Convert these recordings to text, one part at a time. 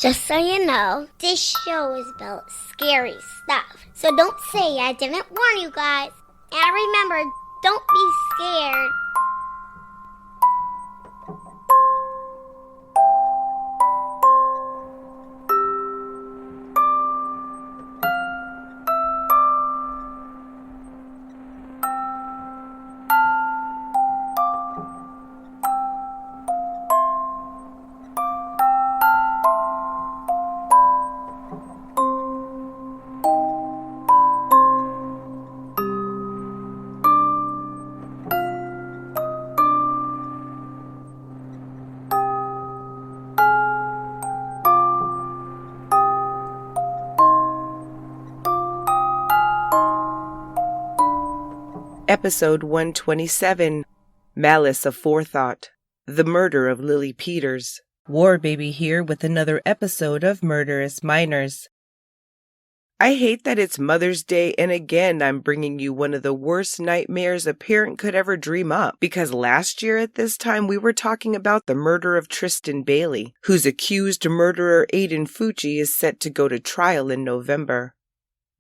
Just so you know, this show is about scary stuff. So don't say I didn't warn you guys. And remember, don't be scared. Episode 127, Malice, Aforethought, The Murder of Lily Peters. War Baby here with another episode of Murderous Minors. I hate that it's Mother's Day, and again I'm bringing you one of the worst nightmares a parent could ever dream up, because last year at this time we were talking about the murder of Tristan Bailey, whose accused murderer Aiden Fucci is set to go to trial in November.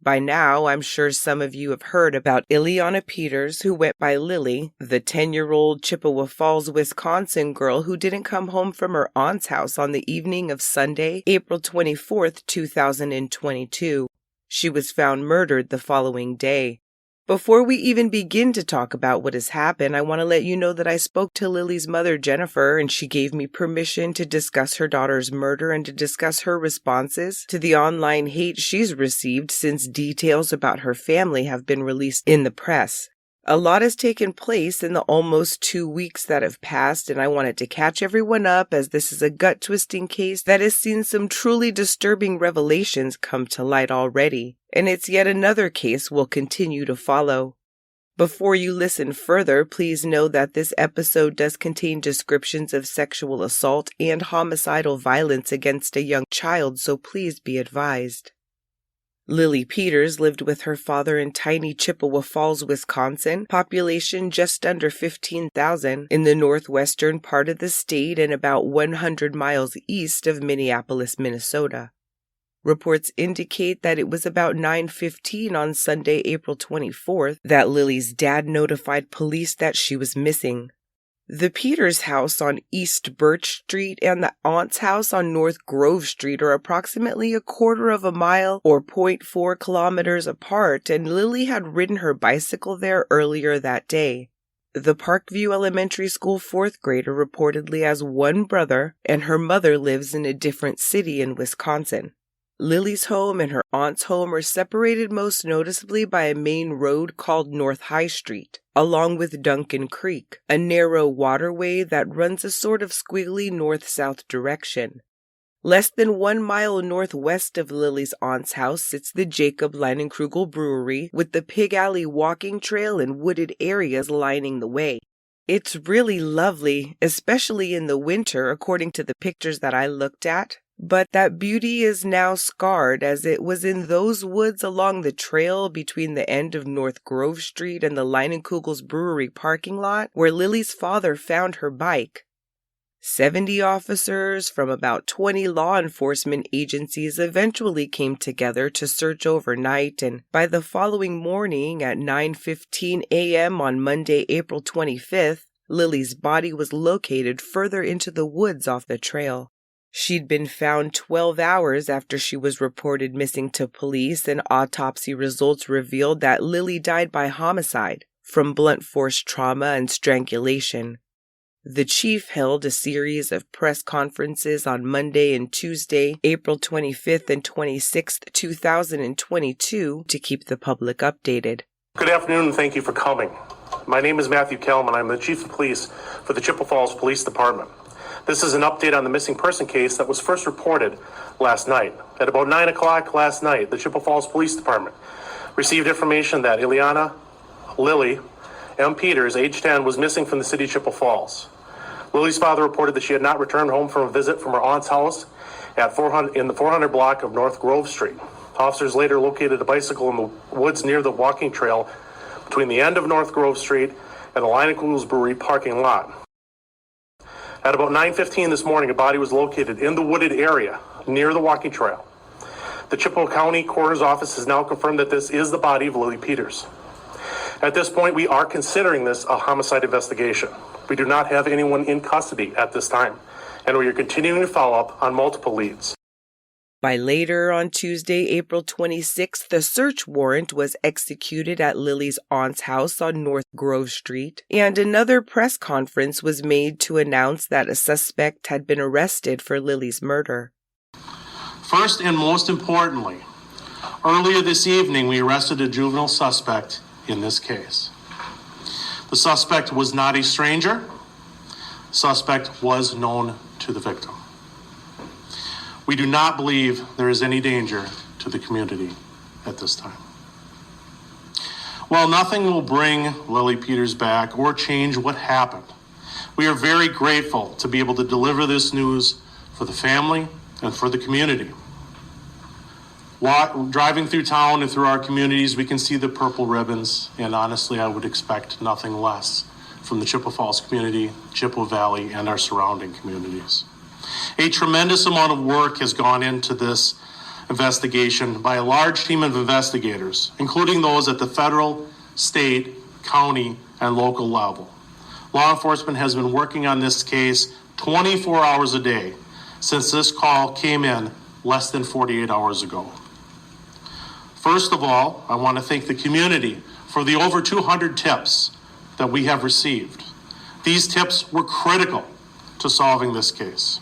By now, I'm sure some of you have heard about Iliana Peters, who went by Lily, the 10-year-old Chippewa Falls, Wisconsin girl who didn't come home from her aunt's house on the evening of Sunday, April 24th, 2022. She was found murdered the following day. Before we even begin to talk about what has happened, I want to let you know that I spoke to Lily's mother, Jennifer, and she gave me permission to discuss her daughter's murder and to discuss her responses to the online hate she's received since details about her family have been released in the press. A lot has taken place in the almost 2 weeks that have passed, and I wanted to catch everyone up as this is a gut-twisting case that has seen some truly disturbing revelations come to light already, and it's yet another case we'll continue to follow. Before you listen further, please know that this episode does contain descriptions of sexual assault and homicidal violence against a young child, so please be advised. Lily Peters lived with her father in tiny Chippewa Falls, Wisconsin, population just under 15,000, in the northwestern part of the state and about 100 miles east of Minneapolis, Minnesota. Reports indicate that it was about 9:15 on Sunday, April 24th, that Lily's dad notified police that she was missing. The Peters house on East Birch Street and the aunt's house on North Grove Street are approximately a quarter of a mile or 0.4 kilometers apart, and Lily had ridden her bicycle there earlier that day. The Parkview Elementary School fourth grader reportedly has one brother, and her mother lives in a different city in Wisconsin. Lily's home and her aunt's home are separated most noticeably by a main road called North High Street, along with Duncan Creek, a narrow waterway that runs a sort of squiggly north-south direction. Less than 1 mile northwest of Lily's aunt's house sits the Jacob Leinenkrugel Brewery, with the Pig Alley walking trail and wooded areas lining the way. It's really lovely, especially in the winter, according to the pictures that I looked at. But that beauty is now scarred, as it was in those woods along the trail between the end of North Grove Street and the Leinenkugel's Brewery parking lot where Lily's father found her bike. 70 officers from about 20 law enforcement agencies eventually came together to search overnight, and by the following morning at 9:15 a.m. on Monday, April 25th, Lily's body was located further into the woods off the trail. She'd been found 12 hours after she was reported missing to police, and autopsy results revealed that Lily died by homicide from blunt force trauma and strangulation. The chief held a series of press conferences on Monday and Tuesday, April 25th and 26th, 2022, to keep the public updated. Good afternoon and thank you for coming. My name is Matthew Kelman. I'm the Chief of Police for the Chippewa Falls Police Department. This is an update on the missing person case that was first reported last night. At about 9 o'clock last night, the Chippewa Falls Police Department received information that Iliana Lily Peters, age 10, was missing from the city of Chippewa Falls. Lily's father reported that she had not returned home from a visit from her aunt's house in the 400 block of North Grove Street. Officers later located a bicycle in the woods near the walking trail between the end of North Grove Street and the Leinenkugel's Brewery parking lot. At about 9:15 this morning, a body was located in the wooded area near the walking trail. The Chippewa County Coroner's Office has now confirmed that this is the body of Lily Peters. At this point, we are considering this a homicide investigation. We do not have anyone in custody at this time, and we are continuing to follow up on multiple leads. By later on Tuesday, April 26th, the search warrant was executed at Lily's aunt's house on North Grove Street, and another press conference was made to announce that a suspect had been arrested for Lily's murder. First and most importantly, earlier this evening, we arrested a juvenile suspect in this case. The suspect was not a stranger. The suspect was known to the victim. We do not believe there is any danger to the community at this time. While nothing will bring Lily Peters back or change what happened, we are very grateful to be able to deliver this news for the family and for the community. Driving through town and through our communities, we can see the purple ribbons, and honestly, I would expect nothing less from the Chippewa Falls community, Chippewa Valley, and our surrounding communities. A tremendous amount of work has gone into this investigation by a large team of investigators, including those at the federal, state, county, and local level. Law enforcement has been working on this case 24 hours a day since this call came in less than 48 hours ago. First of all, I want to thank the community for the over 200 tips that we have received. These tips were critical to solving this case.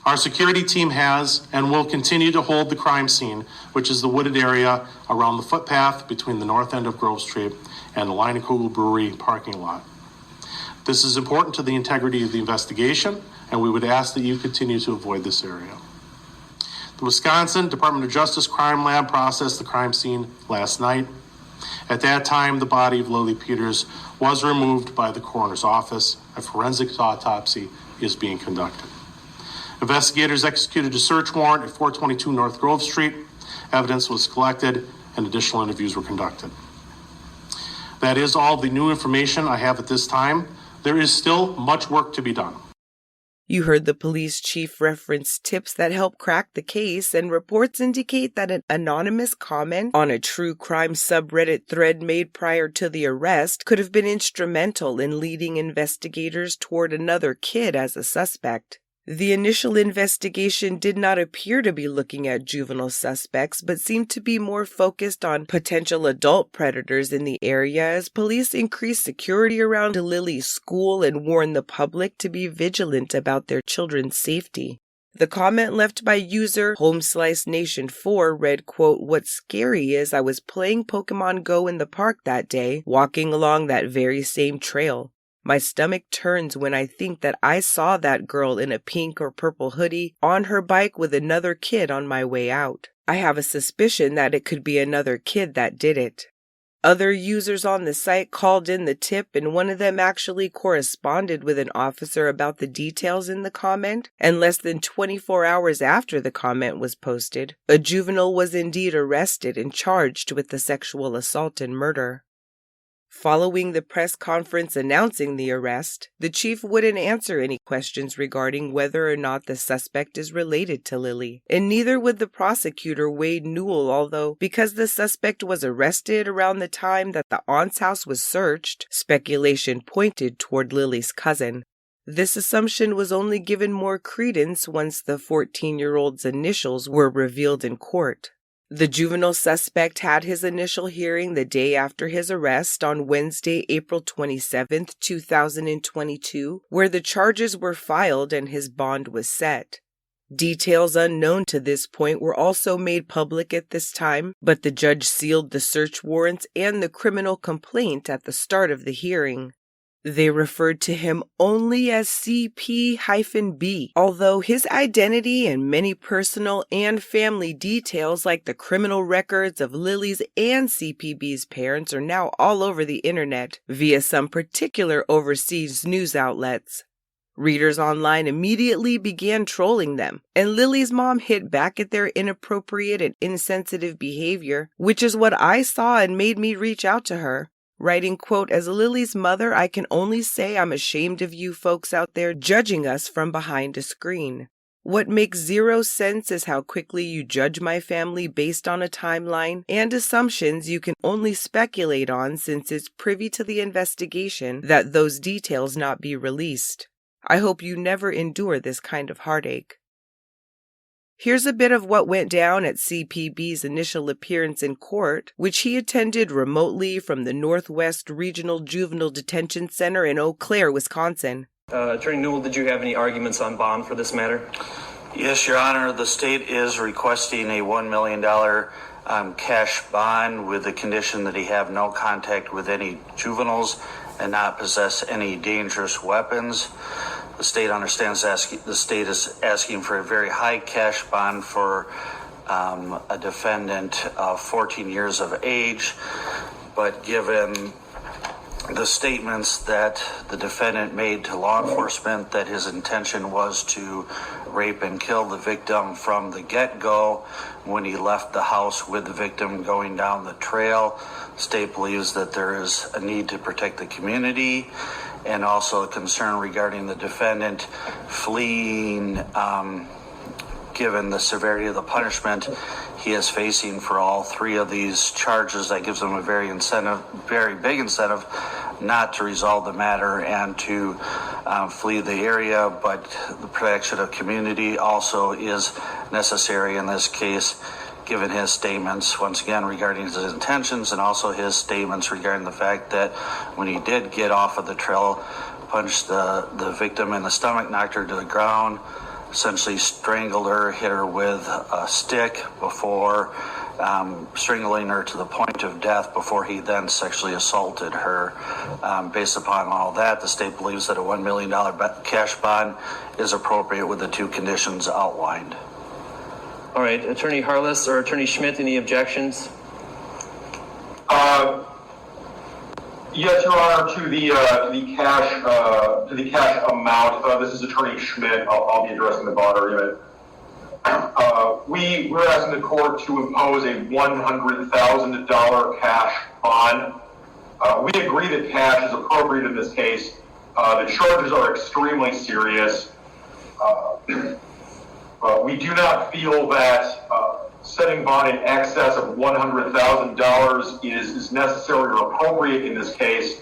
Our security team has and will continue to hold the crime scene, which is the wooded area around the footpath between the north end of Grove Street and the Line and Kugel Brewery parking lot. This is important to the integrity of the investigation, and we would ask that you continue to avoid this area. The Wisconsin Department of Justice Crime Lab processed the crime scene last night. At that time, the body of Lily Peters was removed by the coroner's office. A forensic autopsy is being conducted. Investigators executed a search warrant at 422 North Grove Street. Evidence was collected and additional interviews were conducted. That is all the new information I have at this time. There is still much work to be done. You heard the police chief reference tips that help crack the case, and reports indicate that an anonymous comment on a true crime subreddit thread made prior to the arrest could have been instrumental in leading investigators toward another kid as a suspect. The initial investigation did not appear to be looking at juvenile suspects, but seemed to be more focused on potential adult predators in the area as police increased security around Lily's school and warned the public to be vigilant about their children's safety. The comment left by user HomesliceNation4 read, quote, "What's scary is I was playing Pokemon Go in the park that day, walking along that very same trail. My stomach turns when I think that I saw that girl in a pink or purple hoodie on her bike with another kid on my way out. I have a suspicion that it could be another kid that did it." Other users on the site called in the tip, and one of them actually corresponded with an officer about the details in the comment, and less than 24 hours after the comment was posted, a juvenile was indeed arrested and charged with the sexual assault and murder. Following the press conference announcing the arrest, the chief wouldn't answer any questions regarding whether or not the suspect is related to Lily, and neither would the prosecutor Wade Newell, although because the suspect was arrested around the time that the aunt's house was searched, speculation pointed toward Lily's cousin. This assumption was only given more credence once the 14-year-old's initials were revealed in court. The juvenile suspect had his initial hearing the day after his arrest on Wednesday, April 27, 2022, where the charges were filed and his bond was set. Details unknown to this point were also made public at this time, but the judge sealed the search warrants and the criminal complaint at the start of the hearing. They referred to him only as CP-B, although his identity and many personal and family details like the criminal records of Lily's and CPB's parents are now all over the internet via some particular overseas news outlets. Readers online immediately began trolling them, and Lily's mom hit back at their inappropriate and insensitive behavior, which is what I saw and made me reach out to her. Writing, quote, "As Lily's mother, I can only say I'm ashamed of you folks out there judging us from behind a screen. What makes zero sense is how quickly you judge my family based on a timeline and assumptions you can only speculate on since it's privy to the investigation that those details not be released. I hope you never endure this kind of heartache. Here's a bit of what went down at CPB's initial appearance in court, which he attended remotely from the Northwest Regional Juvenile Detention Center in Eau Claire, Wisconsin. Attorney Newell, did you have any arguments on bond for this matter? Yes, Your Honor. The state is requesting a $1 million cash bond with the condition that he have no contact with any juveniles and not possess any dangerous weapons. The state understands the state is asking for a very high cash bond for a defendant of 14 years of age, but given the statements that the defendant made to law enforcement that his intention was to rape and kill the victim from the get-go when he left the house with the victim going down the trail, the state believes that there is a need to protect the community and also a concern regarding the defendant fleeing given the severity of the punishment he is facing for all three of these charges. That gives him a very big incentive not to resolve the matter and to flee the area, but the protection of community also is necessary in this case, given his statements, once again, regarding his intentions and also his statements regarding the fact that when he did get off of the trail, punched the victim in the stomach, knocked her to the ground, essentially strangled her, hit her with a stick before strangling her to the point of death before he then sexually assaulted her. Based upon all that, the state believes that a $1 million cash bond is appropriate with the two conditions outlined. All right, Attorney Harless or Attorney Schmidt, any objections? Yes, Your Honor, to the cash amount. This is Attorney Schmidt. I'll be addressing the bond argument. We're asking the court to impose a $100,000 cash bond. We agree that cash is appropriate in this case. The charges are extremely serious. We do not feel that setting bond in excess of $100,000 is necessary or appropriate in this case.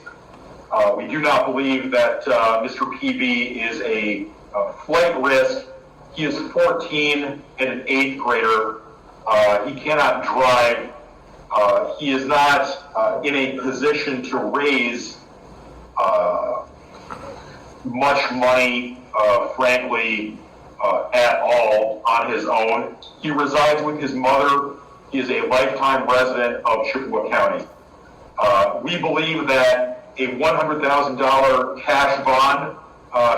We do not believe that Mr. PB is a flight risk. He is 14 and an 8th grader. He cannot drive. He is not in a position to raise much money, frankly, at all on his own. He resides with his mother. He is a lifetime resident of Chippewa County. We believe that a $100,000 cash bond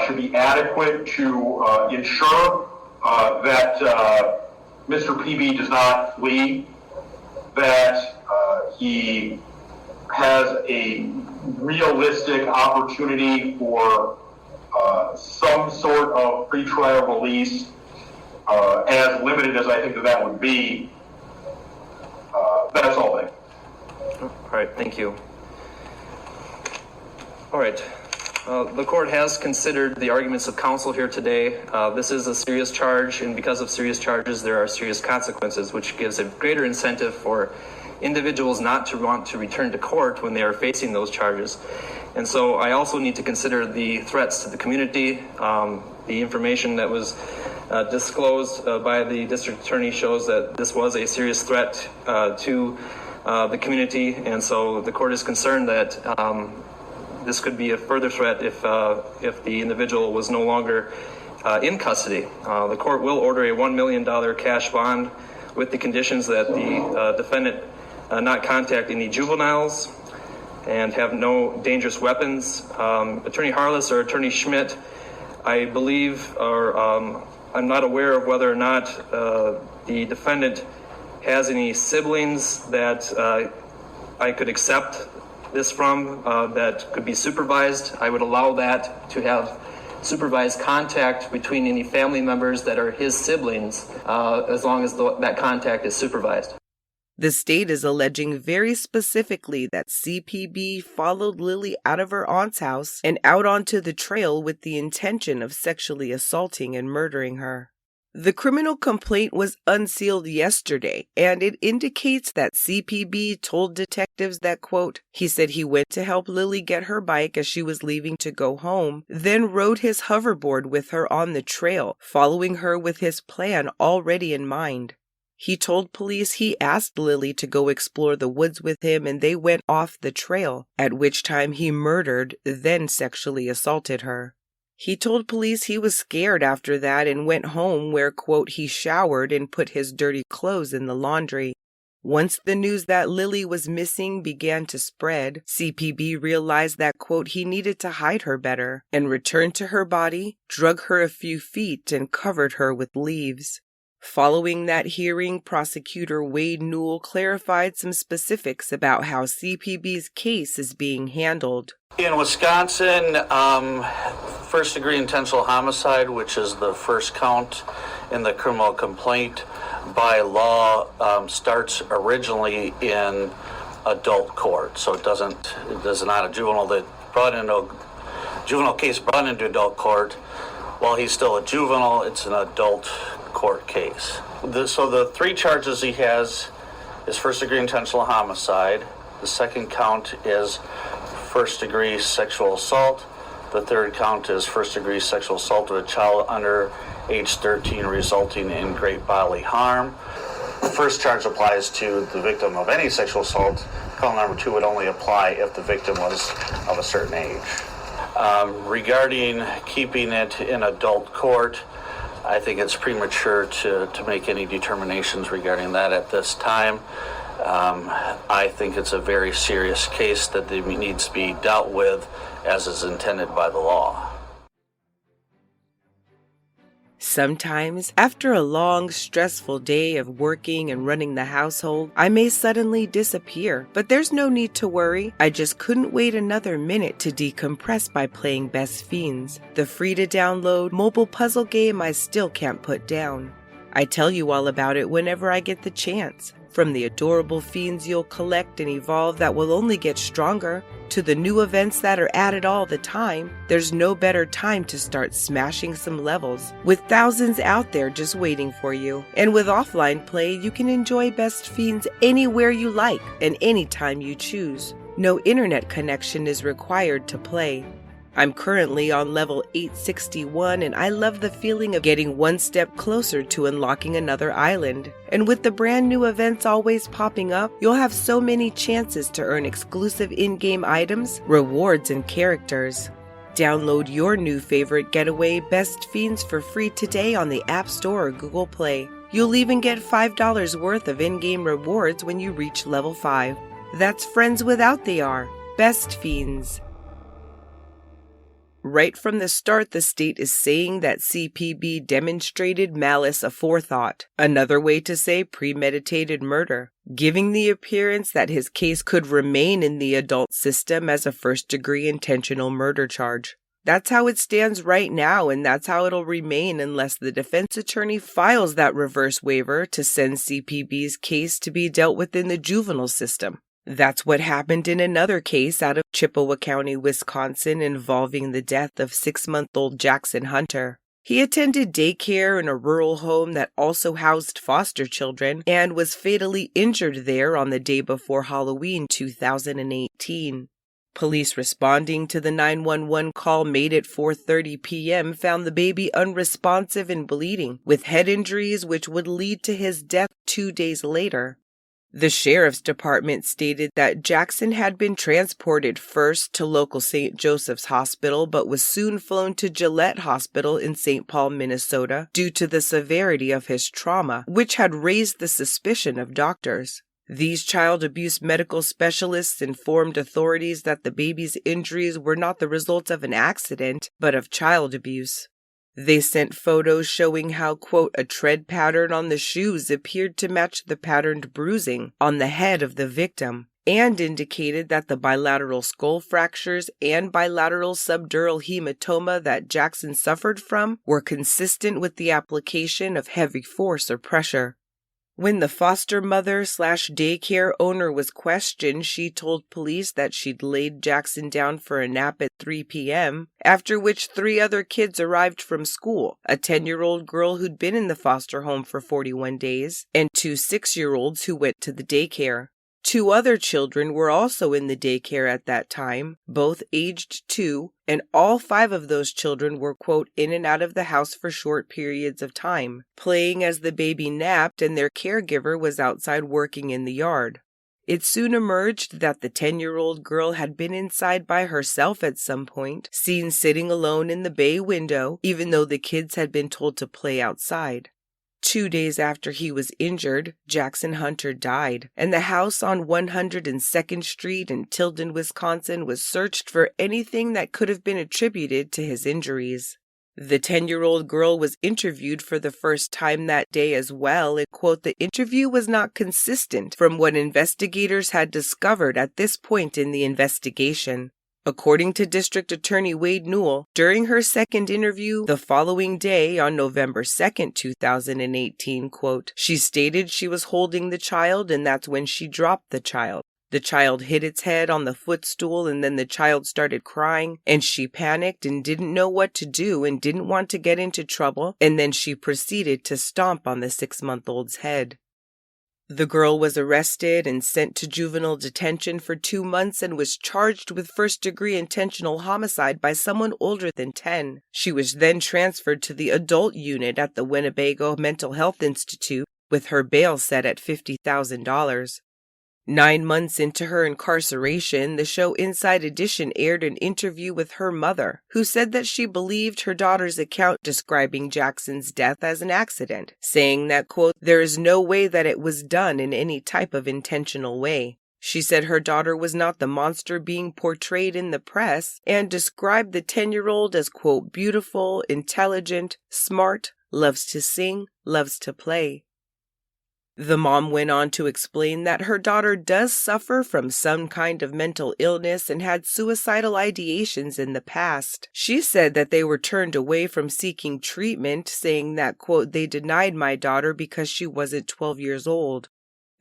should be adequate to ensure that Mr. PB does not flee, that he has a realistic opportunity for some sort of pretrial release, as limited as I think that would be. That's all. All right, thank you. All right. The court has considered the arguments of counsel here today. This is a serious charge, and because of serious charges, there are serious consequences, which gives a greater incentive for individuals not to want to return to court when they are facing those charges. And so I also need to consider the threats to the community. The information that was disclosed by the district attorney shows that this was a serious threat to the community, and so the court is concerned that this could be a further threat if the individual was no longer in custody. The court will order a $1 million cash bond with the conditions that the defendant not contact any juveniles and have no dangerous weapons. Attorney Harless or Attorney Schmidt, I believe, or I'm not aware of whether or not the defendant has any siblings that I could accept this from that could be supervised. I would allow that to have supervised contact between any family members that are his siblings, as long as that contact is supervised. The state is alleging very specifically that CPB followed Lily out of her aunt's house and out onto the trail with the intention of sexually assaulting and murdering her. The criminal complaint was unsealed yesterday, and it indicates that CPB told detectives that, quote, he said he went to help Lily get her bike as she was leaving to go home, then rode his hoverboard with her on the trail, following her with his plan already in mind. He told police he asked Lily to go explore the woods with him and they went off the trail, at which time he murdered, then sexually assaulted her. He told police he was scared after that and went home where, quote, he showered and put his dirty clothes in the laundry. Once the news that Lily was missing began to spread, CPB realized that, quote, he needed to hide her better and returned to her body, drug her a few feet, and covered her with leaves. Following that hearing, Prosecutor Wade Newell clarified some specifics about how CPB's case is being handled. In Wisconsin, first-degree intentional homicide, which is the first count in the criminal complaint, by law starts originally in adult court. So it is not a juvenile case brought into adult court. While he's still a juvenile, it's an adult court case. So the three charges he has is first-degree intentional homicide. The second count is first-degree sexual assault. The third count is first-degree sexual assault of a child under age 13 resulting in great bodily harm. The first charge applies to the victim of any sexual assault. Count number 2 would only apply if the victim was of a certain age. Regarding keeping it in adult court, I think it's premature to make any determinations regarding that at this time. I think it's a very serious case that needs to be dealt with as is intended by the law. Sometimes, after a long, stressful day of working and running the household, I may suddenly disappear, but there's no need to worry. I just couldn't wait another minute to decompress by playing Best Fiends, the free-to-download mobile puzzle game I still can't put down. I tell you all about it whenever I get the chance. From the adorable fiends you'll collect and evolve that will only get stronger, to the new events that are added all the time, there's no better time to start smashing some levels, with thousands out there just waiting for you. And with offline play, you can enjoy Best Fiends anywhere you like and anytime you choose. No internet connection is required to play. I'm currently on level 861 and I love the feeling of getting one step closer to unlocking another island. And with the brand new events always popping up, you'll have so many chances to earn exclusive in-game items, rewards, and characters. Download your new favorite getaway Best Fiends for free today on the App Store or Google Play. You'll even get $5 worth of in-game rewards when you reach level 5. That's friends without the R. Best Fiends. Right from the start, the state is saying that CPB demonstrated malice aforethought, another way to say premeditated murder, giving the appearance that his case could remain in the adult system as a first-degree intentional murder charge. That's how it stands right now, and that's how it'll remain unless the defense attorney files that reverse waiver to send CPB's case to be dealt with in the juvenile system. That's what happened in another case out of Chippewa County, Wisconsin, involving the death of 6-month-old Jackson Hunter. He attended daycare in a rural home that also housed foster children and was fatally injured there on the day before Halloween 2018. Police responding to the 911 call made at 4:30 p.m. found the baby unresponsive and bleeding, with head injuries which would lead to his death 2 days later. The sheriff's department stated that Jackson had been transported first to local St. Joseph's Hospital but was soon flown to Gillette Hospital in St. Paul, Minnesota, due to the severity of his trauma, which had raised the suspicion of doctors. These child abuse medical specialists informed authorities that the baby's injuries were not the result of an accident, but of child abuse. They sent photos showing how, quote, a tread pattern on the shoes appeared to match the patterned bruising on the head of the victim, and indicated that the bilateral skull fractures and bilateral subdural hematoma that Jackson suffered from were consistent with the application of heavy force or pressure. When the foster mother/daycare owner was questioned, she told police that she'd laid Jackson down for a nap at 3 p.m., after which 3 other kids arrived from school, a 10-year-old girl who'd been in the foster home for 41 days, and 2 6-year-olds who went to the daycare. 2 other children were also in the daycare at that time, both aged 2, and all 5 of those children were, quote, in and out of the house for short periods of time, playing as the baby napped and their caregiver was outside working in the yard. It soon emerged that the 10-year-old girl had been inside by herself at some point, seen sitting alone in the bay window, even though the kids had been told to play outside. 2 days after he was injured, Jackson Hunter died, and the house on 102nd Street in Tilden, Wisconsin was searched for anything that could have been attributed to his injuries. The 10-year-old girl was interviewed for the first time that day as well, and, quote, the interview was not consistent from what investigators had discovered at this point in the investigation. According to District Attorney Wade Newell, during her second interview the following day on November 2nd, 2018, quote, she stated she was holding the child and that's when she dropped the child. The child hit its head on the footstool and then the child started crying and she panicked and didn't know what to do and didn't want to get into trouble, and then she proceeded to stomp on the 6-month-old's head. The girl was arrested and sent to juvenile detention for 2 months and was charged with first-degree intentional homicide by someone older than 10. She was then transferred to the adult unit at the Winnebago Mental Health Institute with her bail set at $50,000. 9 months into her incarceration, the show Inside Edition aired an interview with her mother, who said that she believed her daughter's account describing Jackson's death as an accident, saying that, quote, there is no way that it was done in any type of intentional way. She said her daughter was not the monster being portrayed in the press, and described the 10-year-old as, quote, beautiful, intelligent, smart, loves to sing, loves to play. The mom went on to explain that her daughter does suffer from some kind of mental illness and had suicidal ideations in the past. She said that they were turned away from seeking treatment, saying that, quote, they denied my daughter because she wasn't 12 years old.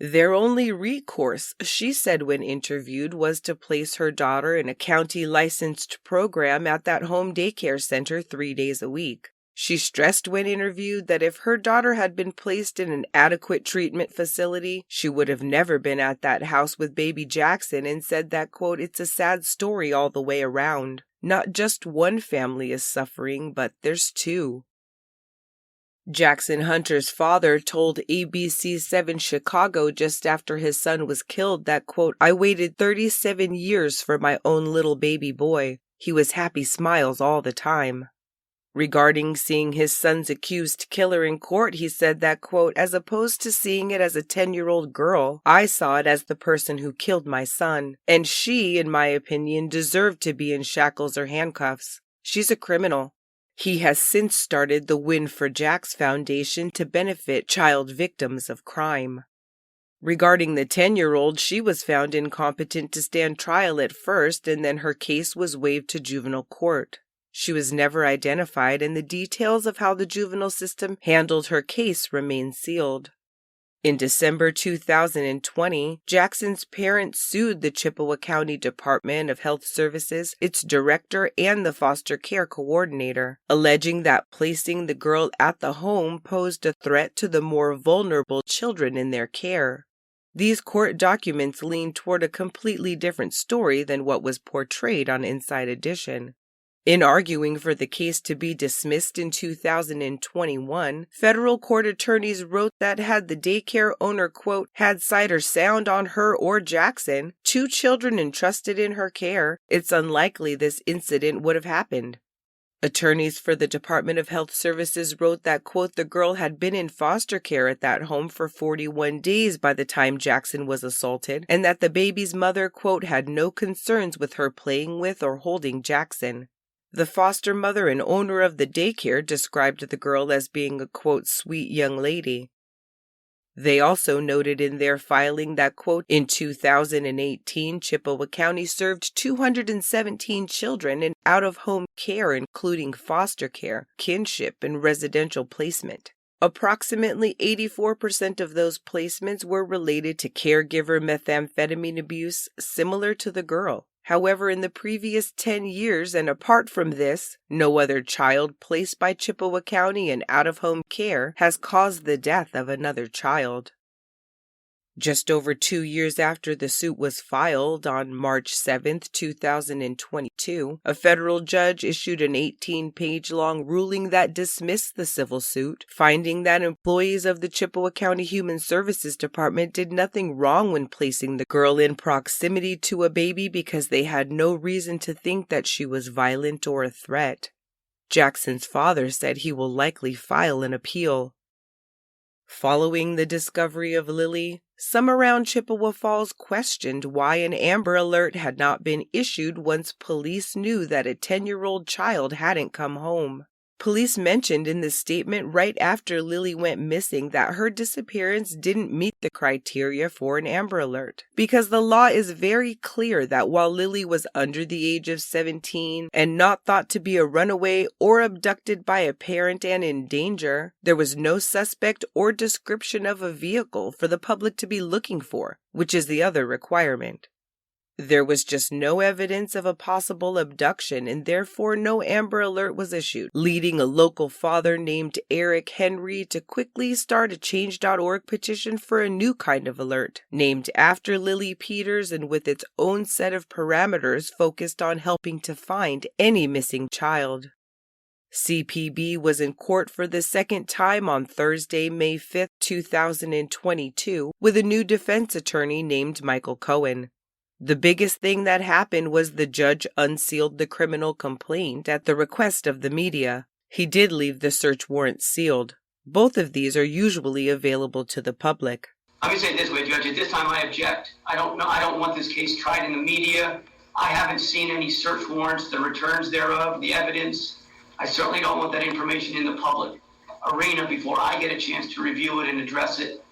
Their only recourse, she said when interviewed, was to place her daughter in a county-licensed program at that home daycare center 3 days a week. She stressed when interviewed that if her daughter had been placed in an adequate treatment facility, she would have never been at that house with baby Jackson, and said that, quote, it's a sad story all the way around. Not just one family is suffering, but there's 2. Jackson Hunter's father told ABC7 Chicago just after his son was killed that, quote, I waited 37 years for my own little baby boy. He was happy smiles all the time. Regarding seeing his son's accused killer in court, he said that, quote, as opposed to seeing it as a 10-year-old girl, I saw it as the person who killed my son. And she, in my opinion, deserved to be in shackles or handcuffs. She's a criminal. He has since started the Win for Jax Foundation to benefit child victims of crime. Regarding the 10-year-old, she was found incompetent to stand trial at first, and then her case was waived to juvenile court. She was never identified, and the details of how the juvenile system handled her case remain sealed. In December 2020, Jackson's parents sued the Chippewa County Department of Health Services, its director, and the foster care coordinator, alleging that placing the girl at the home posed a threat to the more vulnerable children in their care. These court documents lean toward a completely different story than what was portrayed on Inside Edition. In arguing for the case to be dismissed in 2021, federal court attorneys wrote that had the daycare owner, quote, had sight or sound on her or Jackson, 2 children entrusted in her care, it's unlikely this incident would have happened. Attorneys for the Department of Health Services wrote that, quote, the girl had been in foster care at that home for 41 days by the time Jackson was assaulted, and that the baby's mother, quote, had no concerns with her playing with or holding Jackson. The foster mother and owner of the daycare described the girl as being a, quote, sweet young lady. They also noted in their filing that, quote, in 2018, Chippewa County served 217 children in out-of-home care, including foster care, kinship, and residential placement. Approximately 84% of those placements were related to caregiver methamphetamine abuse similar to the girl. However, in the previous 10 years, and apart from this, no other child placed by Chippewa County in out-of-home care has caused the death of another child. Just over 2 years after the suit was filed, on March 7, 2022, a federal judge issued an 18-page-long ruling that dismissed the civil suit, finding that employees of the Chippewa County Human Services Department did nothing wrong when placing the girl in proximity to a baby because they had no reason to think that she was violent or a threat. Jackson's father said he will likely file an appeal. Following the discovery of Lily, some around Chippewa Falls questioned why an Amber Alert had not been issued once police knew that a 10-year-old child hadn't come home. Police mentioned in the statement right after Lily went missing that her disappearance didn't meet the criteria for an Amber Alert, because the law is very clear that while Lily was under the age of 17 and not thought to be a runaway or abducted by a parent and in danger, there was no suspect or description of a vehicle for the public to be looking for, which is the other requirement. There was just no evidence of a possible abduction, and therefore no Amber Alert was issued, leading a local father named Eric Henry to quickly start a Change.org petition for a new kind of alert, named after Lily Peters and with its own set of parameters focused on helping to find any missing child. CPB was in court for the second time on Thursday, May 5, 2022, with a new defense attorney named Michael Cohen. The biggest thing that happened was the judge unsealed the criminal complaint at the request of the media. He did leave the search warrant sealed. Both of these are usually available to the public. Let me say it this way, Judge. At this time, I object. I don't want this case tried in the media. I haven't seen any search warrants, the returns thereof, the evidence. I certainly don't want that information in the public arena before I get a chance to review it and address it.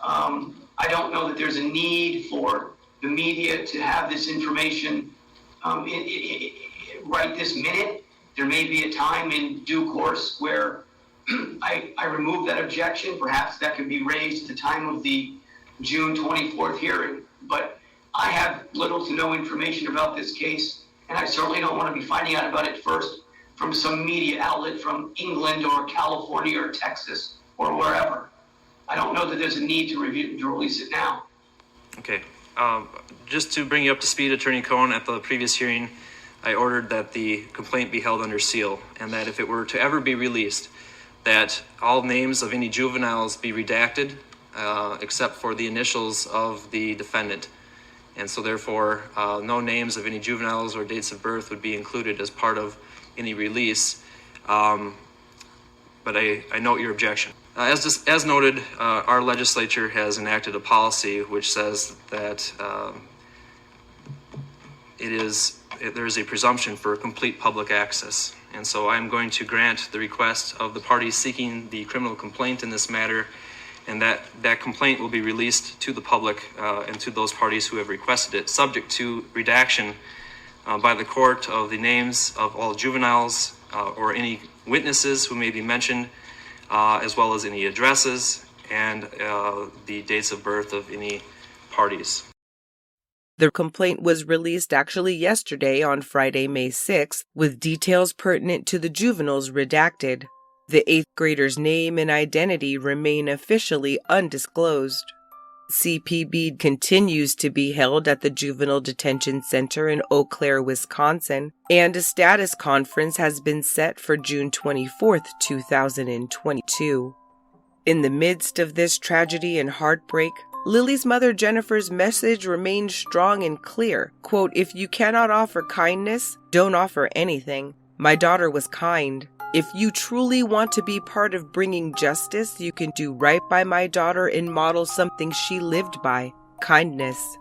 I don't know that there's a need for the media to have this information right this minute. There may be a time in due course where I remove that objection. Perhaps that can be raised at the time of the June 24th hearing. But I have little to no information about this case, and I certainly don't want to be finding out about it first from some media outlet from England or California or Texas or wherever. I don't know that there's a need to release it now. Okay. Just to bring you up to speed, Attorney Cohen, at the previous hearing, I ordered that the complaint be held under seal, and that if it were to ever be released, that all names of any juveniles be redacted, except for the initials of the defendant. And so therefore, no names of any juveniles or dates of birth would be included as part of any release. But I note your objection. As noted, our legislature has enacted a policy which says that there is a presumption for complete public access. And so I'm going to grant the request of the parties seeking the criminal complaint in this matter, and that complaint will be released to the public and to those parties who have requested it, subject to redaction by the court of the names of all juveniles or any witnesses who may be mentioned, as well as any addresses and the dates of birth of any parties. The complaint was released actually yesterday on Friday, May 6th, with details pertinent to the juveniles redacted. The 8th grader's name and identity remain officially undisclosed. CPB continues to be held at the Juvenile Detention Center in Eau Claire, Wisconsin, and a status conference has been set for June 24, 2022. In the midst of this tragedy and heartbreak, Lily's mother Jennifer's message remains strong and clear. Quote, "If you cannot offer kindness, don't offer anything. My daughter was kind. If you truly want to be part of bringing justice, you can do right by my daughter and model something she lived by, kindness."